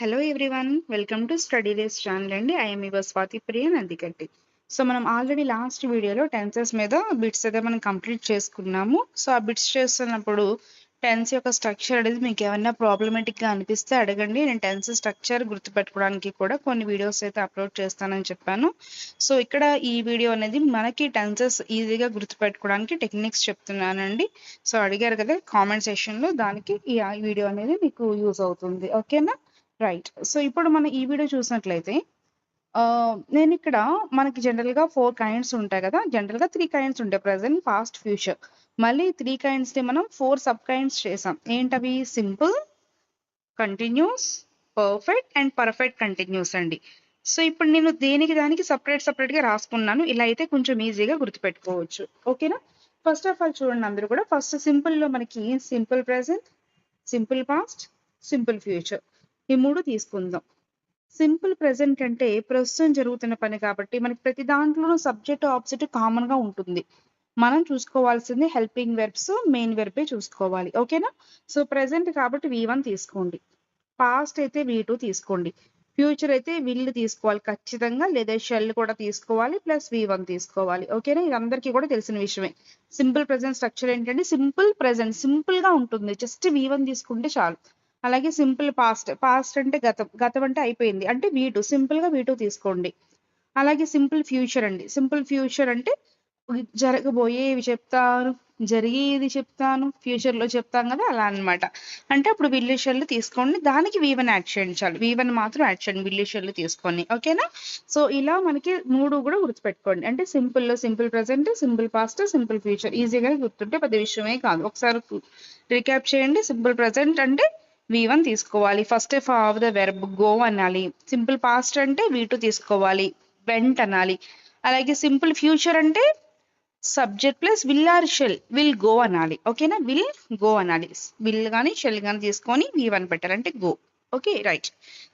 Hello everyone, welcome to Study Days channel and I am your Swati Priya Nandikatti. So మనం already last వీడియోలో tenses మీద bits అయితే మనం complete చేసుకున్నాము. So ఆ బిట్స్ చేస్తున్నప్పుడు టెన్స్ యొక్క స్ట్రక్చర్ అనేది మీకు ఏమన్నా ప్రాబ్లమేటిక్గా అనిపిస్తే అడగండి. నేను టెన్స్ స్ట్రక్చర్ గుర్తుపెట్టుకోవడానికి కూడా కొన్ని వీడియోస్ అయితే అప్లోడ్ చేస్తానని చెప్పాను. సో ఇక్కడ ఈ వీడియో అనేది మనకి టెన్సెస్ ఈజీగా గుర్తుపెట్టుకోవడానికి టెక్నిక్స్ చెప్తున్నానండి. సో అడిగారు కదా కామెంట్ సెక్షన్లో, దానికి ఈ వీడియో అనేది మీకు యూజ్ అవుతుంది. ఓకేనా? రైట్. సో ఇప్పుడు మనం ఈ వీడియో చూసినట్లయితే నేను ఇక్కడ మనకి జనరల్గా 4 కైండ్స్ ఉంటాయి కదా. జనరల్గా 3 కైండ్స్ ఉంటాయి, ప్రెసెంట్, పాస్ట్, ఫ్యూచర్. మళ్ళీ 3 కైండ్స్ని మనం 4 సబ్ కైండ్స్ చేసాం. ఏంటవి? Simple, continuous, perfect and perfect continuous అండి. సో ఇప్పుడు నేను దానికి సపరేట్గా రాసుకున్నాను. ఇలా అయితే కొంచెం ఈజీగా గుర్తుపెట్టుకోవచ్చు. ఓకేనా? ఫస్ట్ ఆఫ్ ఆల్ చూడండి, అందరూ కూడా ఫస్ట్ సింపుల్లో మనకి simple present, simple past, simple future, ఈ 3 తీసుకుందాం. సింపుల్ ప్రెజెంట్ అంటే ప్రస్తుతం జరుగుతున్న పని కాబట్టి మనకి ప్రతి దాంట్లోనూ సబ్జెక్ట్ ఆబ్జెక్ట్ కామన్ గా ఉంటుంది. మనం చూసుకోవాల్సింది హెల్పింగ్ వెర్బ్స్, మెయిన్ వెర్బే చూసుకోవాలి. ఓకేనా? సో ప్రెజెంట్ కాబట్టి V1 తీసుకోండి, పాస్ట్ అయితే V2 తీసుకోండి, ఫ్యూచర్ అయితే విల్ తీసుకోవాలి ఖచ్చితంగా, లేదా షెల్ కూడా తీసుకోవాలి, ప్లస్ V1 తీసుకోవాలి. ఓకేనా? ఇది అందరికీ కూడా తెలిసిన విషయమే. సింపుల్ ప్రెజెంట్ స్ట్రక్చర్ ఏంటంటే సింపుల్ ప్రెజెంట్ సింపుల్ గా ఉంటుంది, జస్ట్ V1 తీసుకుంటే చాలు. అలాగే సింపుల్ పాస్ట్ అంటే గతం అంటే అయిపోయింది, అంటే V2, సింపుల్ గా V2 తీసుకోండి. అలాగే సింపుల్ ఫ్యూచర్ అండి. సింపుల్ ఫ్యూచర్ అంటే జరగబోయేవి చెప్తాను, జరిగేది చెప్తాను, ఫ్యూచర్ లో చెప్తాం కదా, అలా అన్నమాట. అంటే అప్పుడు విల్లిషల్ తీసుకోండి, దానికి V1 యాడ్ చేయండి చాలు. V1 మాత్రం యాడ్ చేయండి విల్లిషల్ తీసుకొని. ఓకేనా? సో ఇలా మనకి 3 కూడా గుర్తుపెట్టుకోండి. అంటే సింపుల్ లో simple present, simple past, simple future ఈజీగా గుర్తుంటే పెద్ద విషయమే కాదు. ఒకసారి రీక్యాప్ చేయండి. సింపుల్ ప్రెసెంట్ అంటే V1 తీసుకోవాలి, first of the verb go అనాలి. సింపుల్ పాస్ట్ అంటే V2 తీసుకోవాలి, వెంట్ అనాలి. అలాగే సింపుల్ ఫ్యూచర్ అంటే subject plus will or shell, will go అనాలి. ఓకేనా? విల్ గో అనాలి. విల్ కానీ షెల్ కానీ తీసుకొని V1 పెట్టాలంటే గో. Okay, right.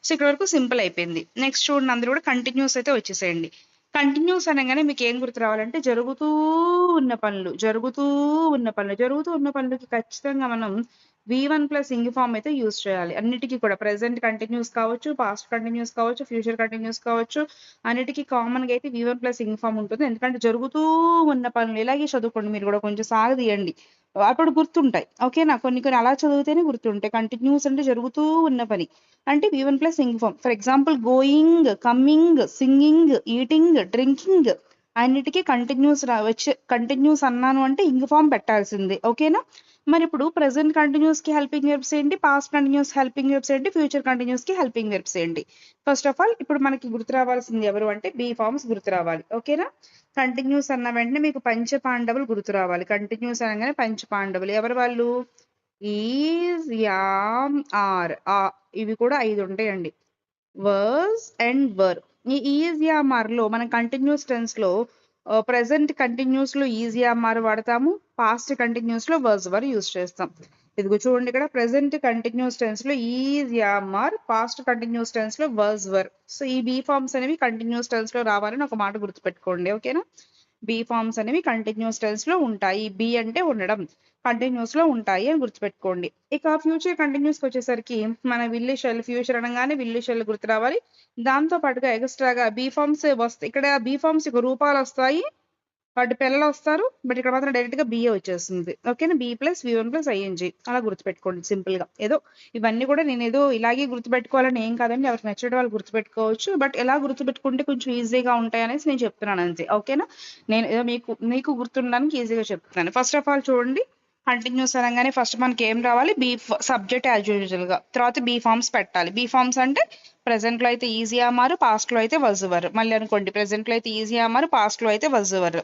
సో ఇక్కడ వరకు సింపుల్ అయిపోయింది. నెక్స్ట్ చూడండి, అందరూ కూడా కంటిన్యూస్ అయితే వచ్చేసేయండి. కంటిన్యూస్ అనగానే మీకు ఏం గుర్తు రావాలంటే జరుగుతూ ఉన్న పనులకి ఖచ్చితంగా మనం V1 ప్లస్ ఇంగ్ ఫామ్ అయితే యూజ్ చేయాలి. అన్నిటికీ కూడా ప్రెసెంట్ కంటిన్యూస్ కావచ్చు, పాస్ట్ కంటిన్యూస్ కావచ్చు, ఫ్యూచర్ కంటిన్యూస్ కావచ్చు, అన్నిటికీ కామన్ గా అయితే V1 ప్లస్ ఇంగ్ ఫామ్ ఉంటుంది. ఎందుకంటే జరుగుతూ ఉన్న పనులు ఇలాగే చదువుకోండి, మీరు కూడా కొంచెం సాగదీయండి, అప్పుడు గుర్తుంటాయి. ఓకేనా? కొన్ని అలా చదివితేనే గుర్తుంటాయి. కంటిన్యూస్ అంటే జరుగుతూ ఉన్న పని అంటే V1 plus ing form. For example going, coming, singing, eating, drinking, అన్నిటికీ కంటిన్యూస్ అన్నాను అంటే ఇంగ్ ఫామ్ పెట్టాల్సిందే. ఓకేనా? మరి ఇప్పుడు ప్రెసెంట్ కంటిన్యూస్ కి హెల్పింగ్ వెర్బ్స్ ఏంటి, పాస్ట్ కంటిన్యూస్ హెల్పింగ్ వెర్బ్స్ ఏంటి, ఫ్యూచర్ కంటిన్యూస్ కి హెల్పింగ్ వెర్బ్స్ ఏంటి? ఫస్ట్ ఆఫ్ ఆల్ ఇప్పుడు మనకి గుర్తు రావాల్సింది ఎవరు అంటే బీ ఫార్మ్స్ గుర్తు రావాలి. ఓకేనా? కంటిన్యూస్ అన్న వెంటనే మీకు పంచ పాండవులు గుర్తు రావాలి. కంటిన్యూస్ అనగానే పంచ పాండవులు ఎవరు వాళ్ళు? ఈజ్, యామ్, ఆర్, ఇవి కూడా 5 ఉంటాయండి. Was and were. ఈ ఈజ్, యామ్, ఆర్ లో మనం కంటిన్యూస్ టెన్స్ లో ప్రెసెంట్ కంటిన్యూస్ లో ఈజ్, యామ్, ఆర్ వాడతాము, పాస్ట్ కంటిన్యూస్ లో వర్స్ వర్ యూజ్ చేస్తాం. ఇదిగో చూడండి, ఇక్కడ ప్రెసెంట్ కంటిన్యూస్ టెన్స్ లో is, am, are, past continuous tense లో వర్స్ వర్. సో ఈ బీ ఫార్మ్స్ అనేవి కంటిన్యూస్ టెన్స్ లో రావాలని ఒక మాట గుర్తుపెట్టుకోండి. ఓకేనా? బీ ఫార్మ్స్ అనేవి కంటిన్యూస్ టెన్స్ లో ఉంటాయి. బి అంటే ఉండడం, కంటిన్యూస్ లో ఉంటాయి అని గుర్తుపెట్టుకోండి. ఇక ఫ్యూచర్ కంటిన్యూస్ కి వచ్చేసరికి మన విల్లు షెల్, ఫ్యూచర్ అనగానే విల్లు షెల్ గుర్తు రావాలి. దాంతో పాటుగా ఎక్స్ట్రాగా బీ ఫార్మ్స్ వస్తాయి. ఇక్కడ బీ ఫార్మ్స్ రూపాలు వస్తాయి, వాటి పిల్లలు వస్తారు, బట్ ఇక్కడ మాత్రం డైరెక్ట్ గా బిఏ వచ్చేస్తుంది. ఓకేనా? B plus V1 plus ING అలా గుర్తుపెట్టుకోండి సింపుల్ గా. ఏదో ఇవన్నీ కూడా నేను ఏదో ఇలాగే గుర్తుపెట్టుకోవాలని ఏం కాదండి, ఎవరికి నచ్చిన వాళ్ళు గుర్తుపెట్టుకోవచ్చు, బట్ ఎలా గుర్తుపెట్టుకుంటే కొంచెం ఈజీగా ఉంటాయి అనేసి నేను చెప్తున్నాను అంతే. ఓకేనా? నేను ఏదో మీకు గుర్తుండడానికి ఈజీగా చెప్తున్నాను. ఫస్ట్ ఆఫ్ ఆల్ చూడండి, కంటిన్యూస్ అనగానే ఫస్ట్ మనకి ఏం రావాలి? బీ సబ్జెక్ట్ యాజ్ యూజువల్ గా, తర్వాత బీ ఫార్మ్స్ పెట్టాలి. బీ ఫార్మ్స్ అంటే ప్రెసెంట్ లో అయితే ఈజీ అమ్మారు, పాస్ట్ లో అయితే వజువర్. మళ్ళీ అనుకోండి, ప్రెసెంట్ లో అయితే ఈజీ అమ్మారు, పాస్ట్ లో అయితే వజువర్.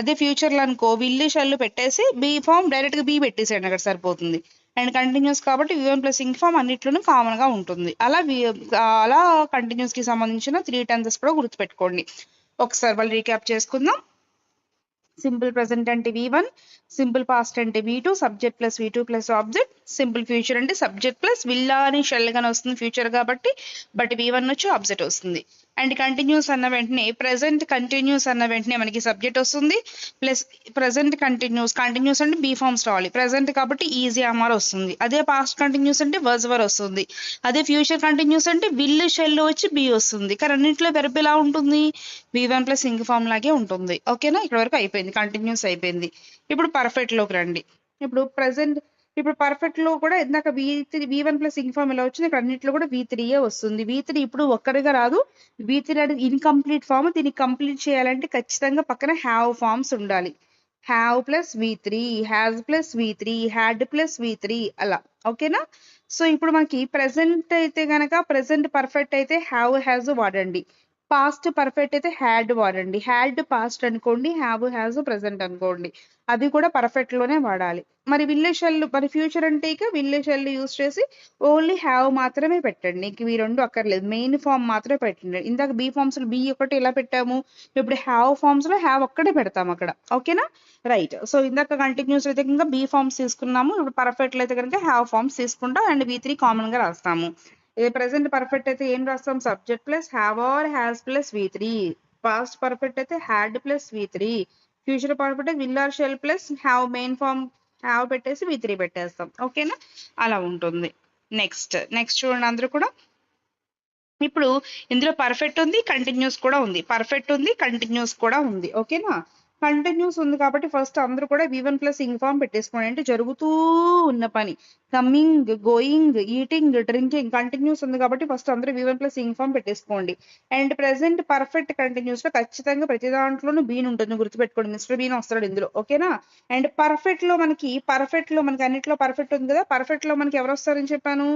అదే ఫ్యూచర్ లో అనుకో విల్లు షెల్ పెట్టేసి బీ ఫార్మ్ డైరెక్ట్ గా బీ పెట్టేసేయండి, అక్కడ సరిపోతుంది. అండ్ కంటిన్యూస్ కాబట్టి V1 ప్లస్ ఇంగ్ ఫార్మ్ అన్నిట్లోనూ కామన్ గా ఉంటుంది. అలా కంటిన్యూస్ కి సంబంధించిన 3 టెన్సెస్ కూడా గుర్తుపెట్టుకోండి. ఒకసారి వాళ్ళు రీక్యాప్ చేసుకుందాం. సింపుల్ ప్రెజెంట్ అంటే V1, సింపుల్ పాస్ట్ అంటే V2, subject plus V2 plus object, simple future అంటే సబ్జెక్ట్ ప్లస్ విల్ అని షెల్ గాని వస్తుంది ఫ్యూచర్ కాబట్టి, బట్ V1 వచ్చి ఆబ్జెక్ట్ వస్తుంది. అండ్ కంటిన్యూస్ అన్న వెంటనే ప్రెజెంట్ కంటిన్యూస్ అన్న వెంటనే మనకి సబ్జెక్ట్ వస్తుంది ప్లస్ ప్రెజెంట్ కంటిన్యూస్ అంటే బీ ఫార్మ్స్ రావాలి. ప్రెజెంట్ కాబట్టి ఈజీ అమర్ వస్తుంది. అదే పాస్ట్ కంటిన్యూస్ అంటే వర్జ్ వర్ వస్తుంది. అదే ఫ్యూచర్ కంటిన్యూస్ అంటే విల్ షెల్ వచ్చి బి వస్తుంది. కానీ అన్నింటిలో వెర్బ్ ఎలా ఉంటుంది, V1 ప్లస్ ఇంగ్ ఫార్మ్ లాగే ఉంటుంది. ఓకేనా, ఇక్కడ వరకు అయిపోయింది, కంటిన్యూస్ అయిపోయింది. ఇప్పుడు పర్ఫెక్ట్ లోకి రండి. ఇప్పుడు పర్ఫెక్ట్ లో కూడా ఇందాక V1 ప్లస్ ఇంగ్ ఫార్మ్ ఎలా వచ్చింది, ఇక్కడ అన్నింటిలో కూడా V3 వస్తుంది. V3 ఇప్పుడు ఒక్కడిగా రాదు. V3 అనేది ఇన్కంప్లీట్ ఫామ్. దీన్ని కంప్లీట్ చేయాలంటే ఖచ్చితంగా పక్కన హ్యావ్ ఫార్మ్స్ ఉండాలి. Have plus V3, has plus V3, had plus V3 అలా. ఓకేనా, సో ఇప్పుడు మనకి ప్రెసెంట్ అయితే గనక ప్రెసెంట్ పర్ఫెక్ట్ అయితే హ్యావ్ హ్యాజ్ వాడండి. పాస్ట్ పర్ఫెక్ట్ అయితే హ్యాడ్ వాడండి. హ్యాడ్ పాస్ట్ అనుకోండి, హ్యావ్ హ్యాజ్ ప్రెసెంట్ అనుకోండి. అది కూడా పర్ఫెక్ట్ లోనే వాడాలి. మరి విల్ షెల్, మరి ఫ్యూచర్ అంటే ఇక విల్ షెల్ యూస్ చేసి ఓన్లీ హ్యావ్ మాత్రమే పెట్టండి. ఇంక ఈ రెండు అక్కర్లేదు, మెయిన్ ఫామ్ మాత్రమే పెట్టండి. ఇందాక బీ ఫార్మ్స్ లో బి ఒకటి ఎలా పెట్టాము, ఇప్పుడు హ్యావ్ ఫార్మ్స్ లో హ్యావ్ ఒక్కటే పెడతాము అక్కడ. ఓకేనా, రైట్. సో ఇందాక కంటిన్యూస్ అయితే కనుక బీ ఫార్మ్స్ తీసుకున్నాము, ఇప్పుడు పర్ఫెక్ట్ అయితే కనుక హ్యావ్ ఫార్మ్స్ తీసుకుంటాం అండ్ V3 కామన్ గా రాస్తాము. ఇది ప్రెసెంట్ పర్ఫెక్ట్ అయితే ఏం రాస్తాం, subject plus have or has plus V3. Past perfect అయితే had plus V3. Future perfect అయితే will or shall plus have main form have పెట్టేసి V3 పెట్టేస్తాం. ఓకేనా, అలా ఉంటుంది. నెక్స్ట్ చూడండి అందరూ కూడా. ఇప్పుడు ఇందులో పర్ఫెక్ట్ ఉంది, కంటిన్యూస్ కూడా ఉంది. పర్ఫెక్ట్ ఉంది, కంటిన్యూస్ కూడా ఉంది. ఓకేనా, కంటిన్యూస్ ఉంది కాబట్టి ఫస్ట్ అందరూ కూడా V1 ప్లస్ ఇంగ్ ఫార్మ్ పెట్టేసుకోండి. అంటే జరుగుతూ ఉన్న పని, coming, going, eating, drinking, continuous ఉంది కాబట్టి ఫస్ట్ అందరూ V1 ప్లస్ ఇంగ్ ఫార్మ్ పెట్టేసుకోండి. అండ్ ప్రెసెంట్ పర్ఫెక్ట్ కంటిన్యూస్ లో ఖచ్చితంగా ప్రతి దాంట్లోనూ బీన్ ఉంటుంది, గుర్తుపెట్టుకోండి. మిస్టర్ బీన్ వస్తాడు ఇందులో. ఓకేనా, అండ్ పర్ఫెక్ట్ లో మనకి అన్నిట్లో పర్ఫెక్ట్ ఉంది కదా. పర్ఫెక్ట్ లో మనకి ఎవరు వస్తారని చెప్పాను,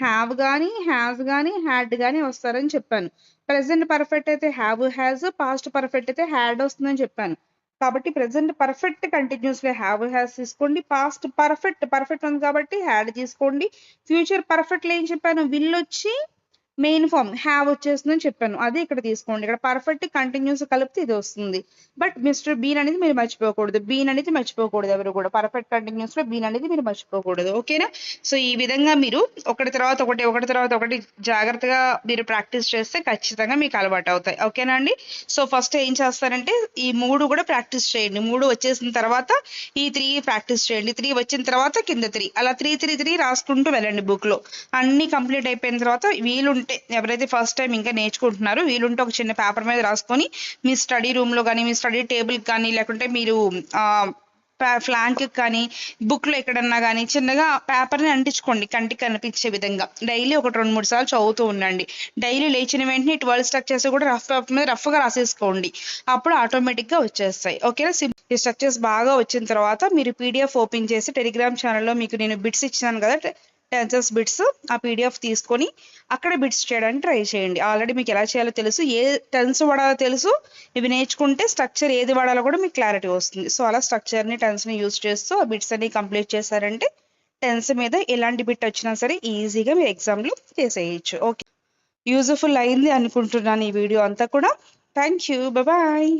హ్యావ్ గానీ, హ్యాజ్ గానీ, హ్యాడ్ గానీ వస్తారని చెప్పాను. ప్రెసెంట్ పర్ఫెక్ట్ అయితే హ్యావ్ హ్యాజ్, పాస్ట్ పర్ఫెక్ట్ అయితే హ్యాడ్ వస్తుందని చెప్పాను. కాబట్టి ప్రెసెంట్ పర్ఫెక్ట్ కంటిన్యూస్ లో హ్యావ్ హ్యాస్ తీసుకోండి. పాస్ట్ పర్ఫెక్ట్ ఉంది కాబట్టి హ్యాడ్ తీసుకోండి. ఫ్యూచర్ పర్ఫెక్ట్ లో ఏం చెప్పాను, విల్ వచ్చి మెయిన్ ఫామ్ హ్యావ్ వచ్చేస్తుందని చెప్పాను, అదే ఇక్కడ తీసుకోండి. ఇక్కడ పర్ఫెక్ట్ కంటిన్యూస్ కలిపితే ఇది వస్తుంది. బట్ మిస్టర్ బీన్ అనేది మీరు మర్చిపోకూడదు. ఎవరు కూడా పర్ఫెక్ట్ కంటిన్యూస్ లో బీన్ అనేది మీరు మర్చిపోకూడదు. ఓకేనా, సో ఈ విధంగా మీరు ఒకటి తర్వాత ఒకటి జాగ్రత్తగా మీరు ప్రాక్టీస్ చేస్తే ఖచ్చితంగా మీకు అలవాటు అవుతాయి. ఓకేనా అండి. సో ఫస్ట్ ఏం చేస్తారంటే ఈ 3 కూడా ప్రాక్టీస్ చేయండి. 3 వచ్చేసిన తర్వాత ఈ 3 ప్రాక్టీస్ చేయండి. 3 వచ్చిన తర్వాత కింద 3, అలా 3 రాసుకుంటూ వెళ్ళండి బుక్ లో. అన్ని కంప్లీట్ అయిపోయిన తర్వాత వీలుంటే ఎవరైతే ఫస్ట్ టైం ఇంకా నేర్చుకుంటున్నారో వీలుంటే ఒక చిన్న పేపర్ మీద రాసుకొని మీ స్టడీ రూమ్ లో కానీ, మీ స్టడీ టేబుల్ కానీ, లేకుంటే మీరు ఫ్లాంక్ కానీ, బుక్ లో ఎక్కడన్నా కానీ చిన్నగా పేపర్ని అంటించుకోండి కంటికి కనిపించే విధంగా. డైలీ ఒక 2-3 సార్లు చదువుతూ ఉండండి. డైలీ లేచిన వెంటనే 12 స్ట్రక్చర్స్ కూడా రఫ్ పేపర్ మీద రఫ్గా రాసేసుకోండి. అప్పుడు ఆటోమేటిక్ గా వచ్చేస్తాయి. ఓకేనా, ఈ స్ట్రక్చర్స్ బాగా వచ్చిన తర్వాత మీరు PDF ఓపెన్ చేసి టెలిగ్రామ్ ఛానల్లో మీకు నేను బిట్స్ ఇచ్చాను కదా, టెన్సెస్ బిట్స్, ఆ PDF తీసుకొని అక్కడ బిట్స్ చేయడానికి ట్రై చేయండి. ఆల్రెడీ మీకు ఎలా చేయాలో తెలుసు, ఏ టెన్స్ వాడాలో తెలుసు. ఇవి నేర్చుకుంటే స్ట్రక్చర్ ఏది వాడాలో కూడా మీకు క్లారిటీ వస్తుంది. సో అలా స్ట్రక్చర్ని, టెన్స్ని యూజ్ చేస్తూ ఆ బిట్స్ అన్ని కంప్లీట్ చేశారంటే టెన్స్ మీద ఎలాంటి బిట్ వచ్చినా సరే ఈజీగా మీరు ఎగ్జామ్లో చేసేయచ్చు. ఓకే, యూజ్ఫుల్ అయింది అనుకుంటున్నాను ఈ వీడియో అంతా కూడా. Thank you, bye.